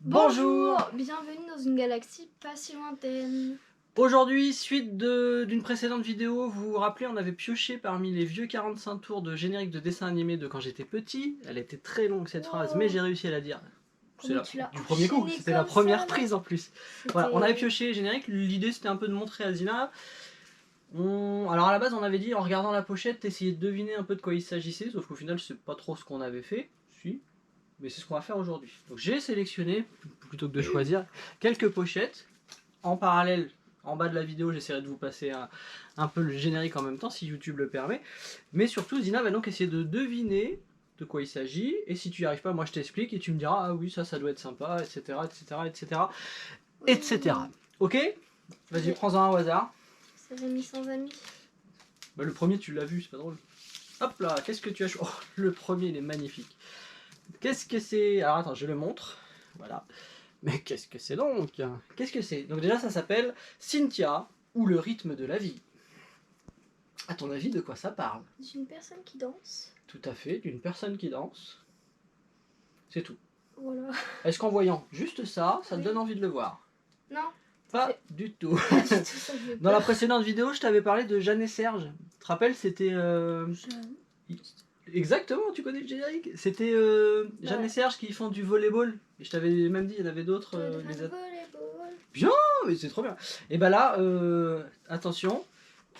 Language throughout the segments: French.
Bonjour. Bienvenue dans une galaxie pas si lointaine. Aujourd'hui, suite d'une précédente vidéo, vous vous rappelez, on avait pioché parmi les vieux 45 tours de générique de dessin animé de quand j'étais petit. Elle était très longue cette phrase, mais j'ai réussi à la dire. C'est du premier coup, c'était la première prise en plus. Voilà, on avait pioché générique, l'idée c'était un peu de montrer à Zina. Alors à la base on avait dit en regardant la pochette, essayer de deviner un peu de quoi il s'agissait, sauf qu'au final c'est pas trop ce qu'on avait fait. Si. Mais c'est ce qu'on va faire aujourd'hui. Donc j'ai sélectionné, plutôt que de choisir, quelques pochettes. En parallèle, en bas de la vidéo, j'essaierai de vous passer un peu le générique en même temps, si YouTube le permet. Mais surtout, Zina va donc essayer de deviner de quoi il s'agit. Et si tu n'y arrives pas, moi je t'explique et tu me diras, ah oui, ça doit être sympa, etc., etc., etc., etc. Ok? Vas-y, prends-en un au hasard. Ça va mis sans amis. Bah, le premier, tu l'as vu, c'est pas drôle. Hop là, qu'est-ce que tu as choisi? Oh, le premier, il est magnifique. Qu'est-ce que c'est? Alors attends, je le montre. Voilà. Mais qu'est-ce que c'est donc? Qu'est-ce que c'est? Donc déjà, ça s'appelle Cynthia ou le rythme de la vie. À ton avis, de quoi ça parle? D'une personne qui danse. Tout à fait, d'une personne qui danse. C'est tout. Voilà. Est-ce qu'en voyant juste ça, ça te donne envie de le voir? Non. Pas du tout. Pas du tout, ça fait Dans la peur. précédente vidéo, je t'avais parlé de Jeanne et Serge. Tu te rappelles, c'était... Exactement, tu connais le générique. C'était Jeanne et Serge qui font du volleyball. Et je t'avais même dit, il y en avait d'autres. Bien, mais c'est trop bien. Et bah là, attention,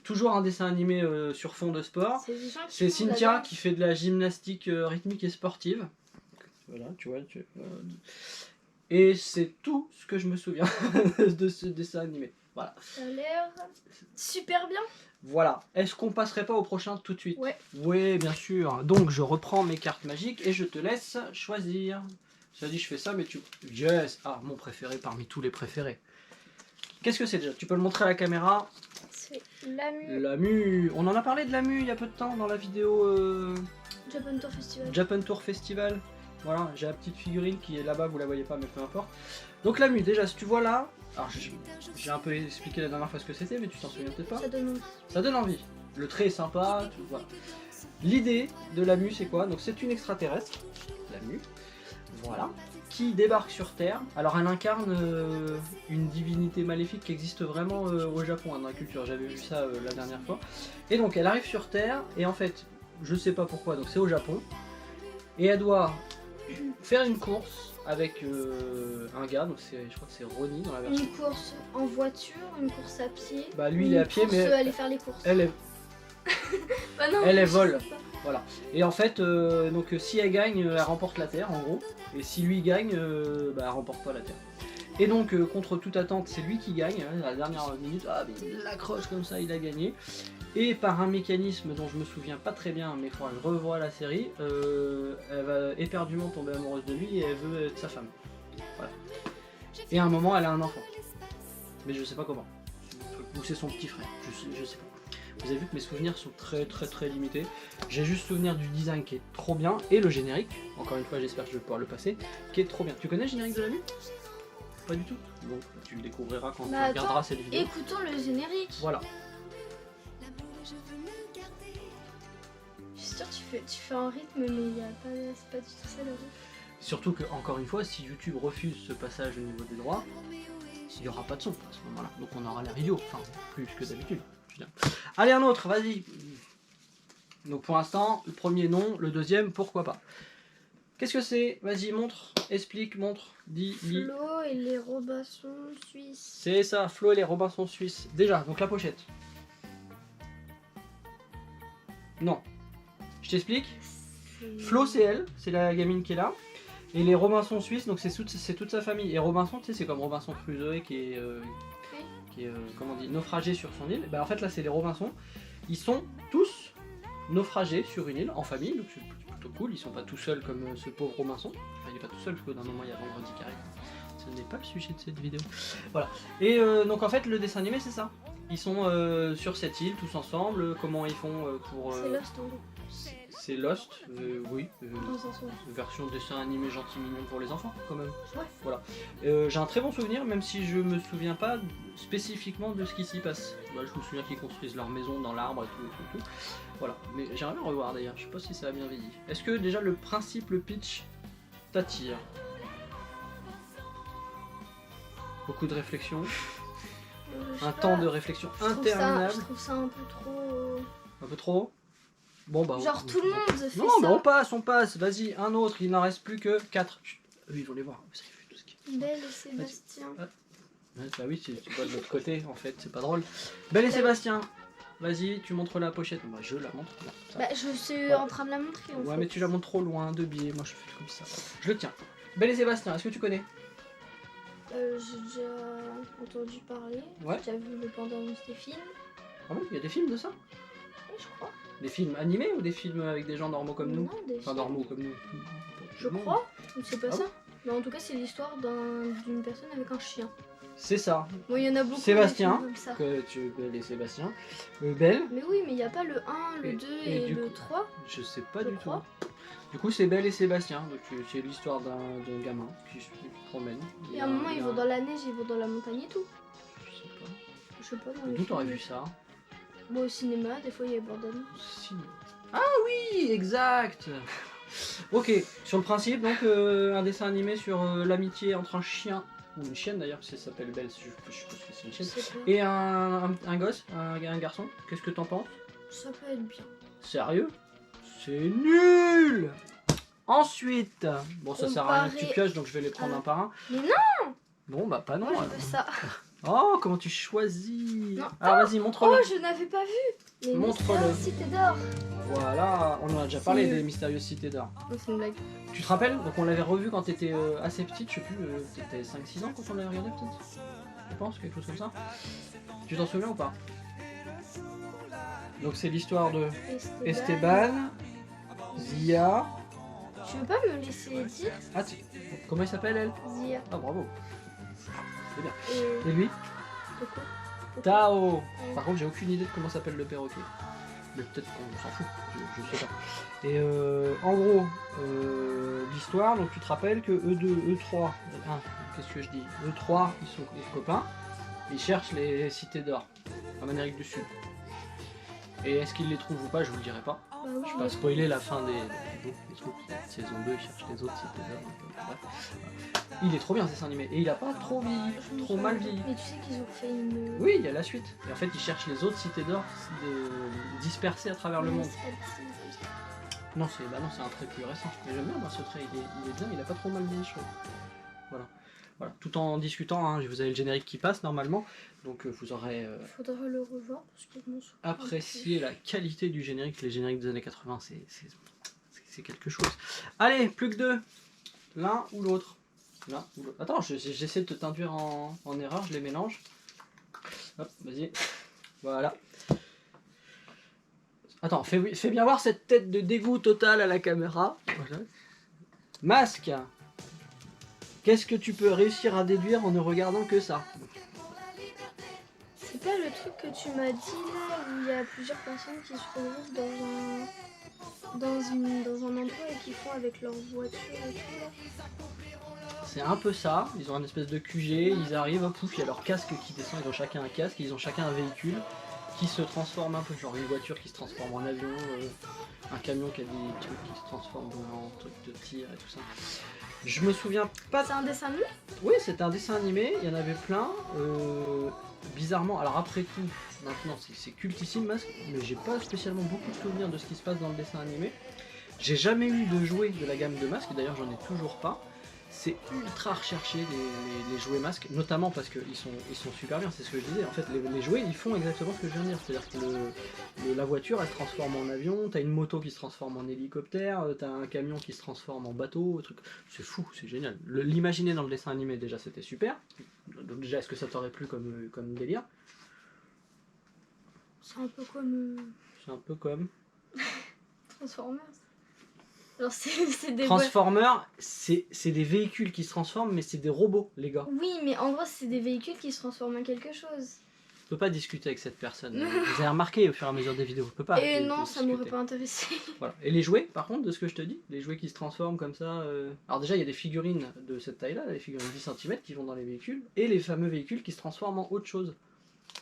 toujours un dessin animé sur fond de sport. C'est Cynthia qui fait de la gymnastique rythmique et sportive. Voilà, tu vois. Et c'est tout ce que je me souviens de ce dessin animé. Voilà. Ça a l'air super bien. Voilà. Est-ce qu'on passerait pas au prochain tout de suite? Ouais. Oui, bien sûr. Donc je reprends mes cartes magiques et je te laisse choisir. Ça dit je fais ça, mais tu... Yes. Ah, mon préféré parmi tous les préférés. Qu'est-ce que c'est déjà? Tu peux le montrer à la caméra? C'est l'AMU. L'AMU. On en a parlé de l'AMU il y a peu de temps dans la vidéo Japan Tour Festival. Japan Tour Festival. Voilà, j'ai la petite figurine qui est là-bas, vous la voyez pas, mais peu importe. Donc l'AMU, déjà, si tu vois là, alors j'ai un peu expliqué la dernière fois ce que c'était, mais tu t'en souviens peut-être pas. Ça donne envie. Ça donne envie. Le trait est sympa, tout, voilà. L'idée de l'AMU, c'est quoi? Donc c'est une extraterrestre, l'AMU, voilà, qui débarque sur Terre. Alors elle incarne une divinité maléfique qui existe vraiment au Japon, hein, dans la culture. J'avais vu ça la dernière fois. Et donc elle arrive sur Terre, et en fait, je sais pas pourquoi, donc c'est au Japon, et elle doit faire une course avec un gars, donc je crois que c'est Ronnie dans la version. Une course en voiture, une course à pied. Bah lui il est à pied, mais aller faire les courses. elle est... Bah non, elle est vol. Voilà. Et en fait, donc si elle gagne, elle remporte la Terre en gros. Et si lui gagne, bah, elle remporte pas la Terre. Et donc, contre toute attente, c'est lui qui gagne. Hein, à la dernière minute, ah, mais il l'accroche comme ça, il a gagné. Et par un mécanisme dont je me souviens pas très bien, mais il faudra que je revoie la série, elle va éperdument tomber amoureuse de lui et elle veut être sa femme. Voilà. Et à un moment, elle a un enfant. Mais je sais pas comment. Ou c'est son petit frère, je sais pas. Vous avez vu que mes souvenirs sont très limités. J'ai juste souvenir du design qui est trop bien et le générique, encore une fois j'espère que je vais pouvoir le passer, qui est trop bien. Tu connais le générique de l'AMU? Pas du tout. Bon, tu le découvriras quand tu regarderas cette vidéo. Écoutons le générique. Voilà. Je suis sûre que tu fais un rythme, mais c'est pas du tout ça le rythme. Surtout que, encore une fois, si YouTube refuse ce passage au niveau des droits, il n'y aura pas de son à ce moment-là. Donc on aura l'air idiot, enfin plus que d'habitude. Allez, un autre, vas-y. Donc pour l'instant, le premier non, le deuxième pourquoi pas. Qu'est-ce que c'est? Vas-y, montre, explique, montre, dis, lis. Flo et les Robinson suisses. C'est ça, Flo et les Robinson suisses. Déjà, donc la pochette. Non. Je t'explique. Flo c'est elle, c'est la gamine qui est là. Et les Robinson suisses, donc c'est toute sa famille. Et Robinson, tu sais, c'est comme Robinson Crusoe qui est... comment on dit, naufragé sur son île. Bah en fait là c'est les Robinson, ils sont tous naufragés sur une île en famille, donc c'est plutôt cool, ils sont pas tout seuls comme ce pauvre Robinson, enfin il est pas tout seul parce que d'un moment il y a Vendredi qui arrive, ce n'est pas le sujet de cette vidéo, voilà. Et donc en fait le dessin animé c'est ça, ils sont sur cette île tous ensemble, comment ils font pour... C'est Lost en gros. C'est Lost, oui, Dans un sens, ouais. version dessin animé gentil mignon pour les enfants quand même. Ouais. Voilà. J'ai un très bon souvenir, même si je me souviens pas spécifiquement de ce qui s'y passe. Bah, je me souviens qu'ils construisent leur maison dans l'arbre et tout. Voilà. Mais j'aimerais bien revoir d'ailleurs, je sais pas si ça a bien vieilli. Est-ce que déjà le principe, le pitch, t'attire? Beaucoup de réflexion. Je sais Un pas, temps de réflexion je interminable. trouve ça un peu trop... Un peu trop. Bon bah. Genre tout le monde fait non, ça. mais on passe. Vas-y, un autre. Il n'en reste plus que 4. Eux, ils vont les voir. Vous avez vu tout ce qui est. Belle et Sébastien. Ouais, bah oui, tu vois de l'autre côté en fait, c'est pas drôle. Belle et Sébastien. Vas-y, tu montres la pochette. Bah, je la montre. Non, ça. Bah, je suis Ouais. en train de la montrer. En Ouais, fait. mais tu la montres trop loin, de biais. Moi, je fais comme ça. Je le tiens. Belle et Sébastien, est-ce que tu connais? J'ai déjà entendu parler. Ouais. J'ai déjà vu le pendant des films. Ah bon, il y a des films de ça? Oui, je crois. Des films animés ou des films avec des gens normaux comme nous? Non, des Enfin, films. normaux comme nous. Je crois. Ou c'est pas Ah ça. Mais en tout cas, c'est l'histoire d'une personne avec un chien. C'est ça. Bon, il y en a beaucoup. Sébastien, des films comme ça. que tu Belle et Sébastien. Belle, Mais oui, mais il n'y a pas le 1, le 2 et du le coup, 3. je sais pas Je du crois. tout. Du coup, c'est Belle et Sébastien. Donc, c'est l'histoire d'un gamin qui se promène. Et à un moment, ils vont dans la neige, ils vont dans la montagne et tout. Je sais pas. Je sais pas. Dans les D'où t'aurais films. vu ça? Bon, au cinéma, des fois, il y a bordel. Ah oui, exact. Ok, sur le principe, donc un dessin animé sur l'amitié entre un chien, ou une chienne d'ailleurs, parce que ça s'appelle Belle, je pense que c'est une Je chienne, sais pas. et un gosse, un garçon. Qu'est-ce que t'en penses? Ça peut être bien. Sérieux? C'est nul. Ensuite, bon ça sert à rien que tu Comparé pioches, donc je vais les prendre un par un. Mais non. Bon bah pas non. Moi, je alors. veux ça. Oh, comment tu choisis? Non. Alors vas-y, montre-le. Oh, je n'avais pas vu. Les Montre-le. mystères Cité d'or. Voilà, on en a déjà C'est parlé nul. des mystérieuses cités d'or. Oh, c'est une blague. Tu te rappelles? Donc on l'avait revu quand t'étais assez petite, je sais plus, t'étais 5-6 ans quand on l'avait regardé peut-être? Je pense, quelque chose comme ça. Tu t'en souviens ou pas? Donc c'est l'histoire de Esteban, Zia... Tu veux pas me laisser dire Ah, comment il s'appelle elle? Zia. Ah bravo. C'est bien. Et Et lui? Coco. Tao. Par contre j'ai aucune idée de comment s'appelle le perroquet. Mais peut-être qu'on s'en fout, je sais pas. Et en gros, l'histoire, donc tu te rappelles que E2, E3, qu'est-ce que je dis? E3, ils sont copains, ils cherchent les cités d'or en Amérique du Sud. Et est-ce qu'ils les trouvent ou pas, je vous le dirai pas. Bah oui, Je vais pas spoiler la fin des trucs. Saison 2, ils cherchent les autres cités d'or. Bref. Il est trop bien ce dessin animé. Et il a pas trop vieilli, trop mal vieilli. Mais tu sais qu'ils ont fait une. Oui, il y a la suite. Et en fait, ils cherchent les autres cités d'or dispersées à travers le monde. Non, c'est un trait plus récent. Mais j'aime bien moi, ce trait, il est bien, il a pas trop mal vieilli, je trouve. Voilà. Voilà. Tout en discutant, hein, vous avez le générique qui passe normalement, donc vous aurez Faudra le revoir parce que je m'en souviens apprécié la qualité du générique. Les génériques des années 80, c'est quelque chose. Allez, plus que deux. L'un ou l'autre. L'un ou l'autre. Attends, j'essaie de t'induire en erreur, je les mélange. Hop, vas-y. Voilà. Attends, fais bien voir cette tête de dégoût total à la caméra. Voilà. Masque. Qu'est-ce que tu peux réussir à déduire en ne regardant que ça? C'est pas le truc que tu m'as dit là où il y a plusieurs personnes qui se retrouvent dans un emploi et qui font avec leur voiture et tout là. C'est un peu ça, ils ont un espèce de QG, ils arrivent, hop, pouf, il y a leur casque qui descend, ils ont chacun un casque, ils ont chacun un véhicule qui se transforme un peu, genre une voiture qui se transforme en avion, un camion qui a des trucs qui se transforment en trucs de tir et tout ça. Je me souviens pas. C'est un dessin animé? Oui, c'était un dessin animé, il y en avait plein. Bizarrement, alors après tout, maintenant c'est cultissime Masque, mais j'ai pas spécialement beaucoup de souvenirs de ce qui se passe dans le dessin animé. J'ai jamais eu de jouets de la gamme de Masque, d'ailleurs j'en ai toujours pas. C'est ultra recherché les jouets Masque, notamment parce qu'ils sont super bien, c'est ce que je disais. En fait, les jouets ils font exactement ce que je viens de dire, c'est-à-dire que la voiture elle se transforme en avion, t'as une moto qui se transforme en hélicoptère, t'as un camion qui se transforme en bateau, truc. C'est fou, c'est génial. L'imaginer dans le dessin animé déjà c'était super. Donc déjà est-ce que ça t'aurait plu comme délire? C'est un peu comme. C'est un peu comme. Transformers. Alors c'est des. Transformers, c'est des véhicules qui se transforment, mais c'est des robots, les gars. Oui, mais en gros, c'est des véhicules qui se transforment en quelque chose. Je peux pas discuter avec cette personne. Vous avez remarqué au fur et à mesure des vidéos, je peux pas. Et non, ça m'aurait pas intéressé. Voilà. Et les jouets, par contre, de ce que je te dis, les jouets qui se transforment comme ça. Alors déjà, il y a des figurines de cette taille-là, des figurines 10 cm qui vont dans les véhicules, et les fameux véhicules qui se transforment en autre chose.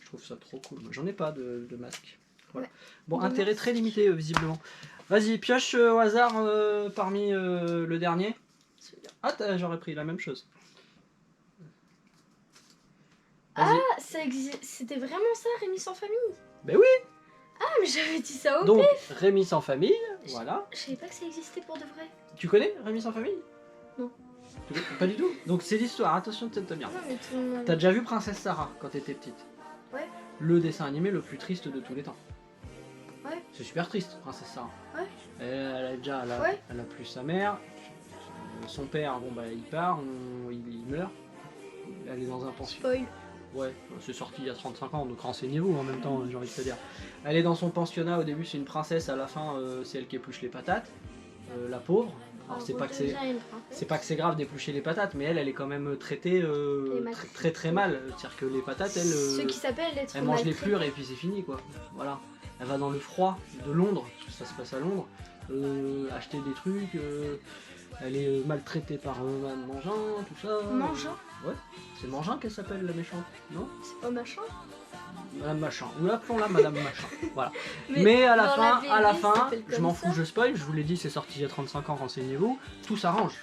Je trouve ça trop cool. Moi, j'en ai pas de masque. Voilà. Ouais. Bon, De intérêt masque. très limité, visiblement. Vas-y, pioche au hasard parmi le dernier. Ah, j'aurais pris la même chose. Vas-y. Ah, c'était vraiment ça, Rémi sans famille? Ben oui. Ah, mais j'avais dit ça au Donc, Rémi sans famille, voilà. Je savais pas que ça existait pour de vrai. Tu connais Rémi sans famille? Non. Pas du tout. Donc c'est l'histoire, attention, tiens-toi bien. Non, mais tout le monde... T'as déjà vu Princesse Sarah quand t'étais petite? Ouais. Le dessin animé le plus triste de tous les temps. Ouais. C'est super triste, Princesse Sarah. Ouais. Elle a plus sa mère. Son père, bon bah il part, il meurt. Elle est dans un pension. Spoil. Ouais, c'est sorti il y a 35 ans, donc renseignez-vous en même temps, j'ai envie de te dire. Elle est dans son pensionnat, au début c'est une princesse, à la fin c'est elle qui épluche les patates. La pauvre. Alors c'est pas que c'est grave d'éplucher les patates, mais elle est quand même traitée très mal. C'est-à-dire que les patates, Ce qui s'appelle être elle mange les plures et puis c'est fini quoi. Voilà. Elle va dans le froid de Londres, parce que ça se passe à Londres, acheter des trucs. Elle est maltraitée par Madame Mangin, tout ça. Mangin? Ouais. C'est Mangin qu'elle s'appelle la méchante, non? C'est pas machin? Madame Machin. Ou appelons-la Madame Machin. Voilà. Mais à la fin, je m'en fous, je spoil, je vous l'ai dit, c'est sorti il y a 35 ans, renseignez-vous, tout s'arrange.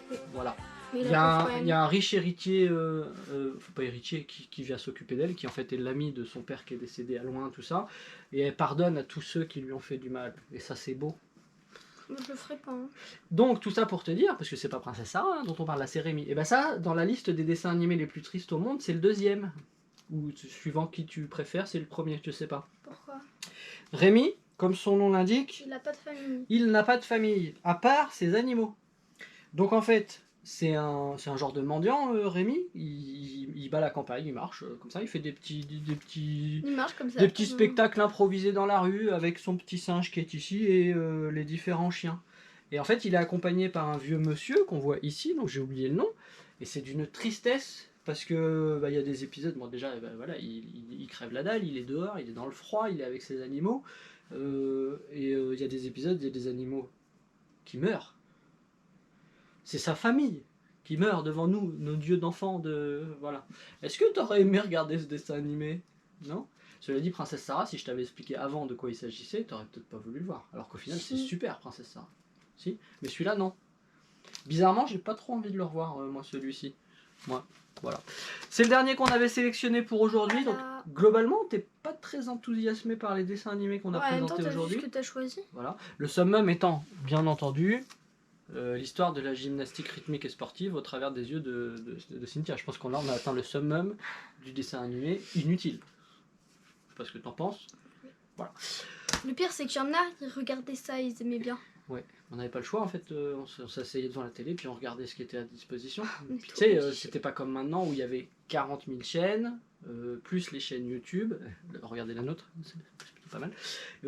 Oui. Voilà. Mais Il y a un riche héritier, pas héritier, qui vient s'occuper d'elle, qui en fait est l'ami de son père qui est décédé à loin, tout ça. Et elle pardonne à tous ceux qui lui ont fait du mal. Et ça, c'est beau. Je le ferai pas. Hein. Donc, tout ça pour te dire, parce que c'est pas Princesse Sarah dont on parle, là, c'est Rémi. Et ben ça, dans la liste des dessins animés les plus tristes au monde, c'est le deuxième. Ou suivant qui tu préfères, c'est le premier, je sais pas. Pourquoi? Rémi, comme son nom l'indique, il n'a pas de famille. Il n'a pas de famille, à part ses animaux. Donc en fait, c'est un genre de mendiant, Rémi. Il bat la campagne, il marche comme ça, il fait des petits spectacles improvisés dans la rue avec son petit singe qui est ici et les différents chiens. Et en fait, il est accompagné par un vieux monsieur qu'on voit ici, donc j'ai oublié le nom, et c'est d'une tristesse. Parce que y a des épisodes, bon déjà voilà, il crève la dalle, il est dehors, il est dans le froid, il est avec ses animaux, et il y a des épisodes, il y a des animaux qui meurent. C'est sa famille qui meurt devant nous, nos dieux d'enfants voilà. Est-ce que tu aurais aimé regarder ce dessin animé? Non? Cela dit, Princesse Sarah, si je t'avais expliqué avant de quoi il s'agissait, t'aurais peut-être pas voulu le voir. Alors qu'au final, c'est super, Princesse Sarah. Si? Mais celui-là, non. Bizarrement, j'ai pas trop envie de le revoir, moi, celui-ci. Moi. Voilà. C'est le dernier qu'on avait sélectionné pour aujourd'hui. Donc globalement, t'es pas très enthousiasmé par les dessins animés qu'on a présentés aujourd'hui. Vu ce que t'as choisi. Voilà. Le summum étant, bien entendu, l'histoire de la gymnastique rythmique et sportive au travers des yeux de Cynthia. Je pense qu'on a atteint le summum du dessin animé inutile. Je sais pas ce que t'en penses. Voilà. Le pire, c'est qu'il y en a, ils regardaient ça, ils aimaient bien. Ouais, on n'avait pas le choix en fait, on s'asseyait devant la télé puis on regardait ce qui était à disposition. Puis tu sais, c'était pas comme maintenant où il y avait 40 000 chaînes, plus les chaînes YouTube, regardez la nôtre, c'est plutôt pas mal,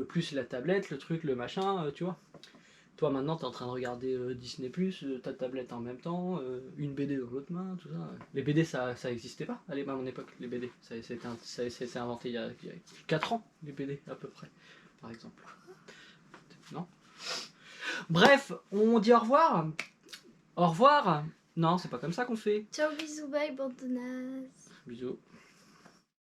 plus la tablette, le truc, le machin, tu vois. Toi maintenant t'es en train de regarder Disney+, ta tablette en même temps, une BD dans l'autre main, tout ça. Les BD ça existait pas à mon époque, les BD. Ça a été inventé il y a 4 ans, les BD à peu près, par exemple. Non ? Bref, on dit au revoir. Au revoir. Non, c'est pas comme ça qu'on fait. Ciao, bisous, bye, bande de nazes. Bisous.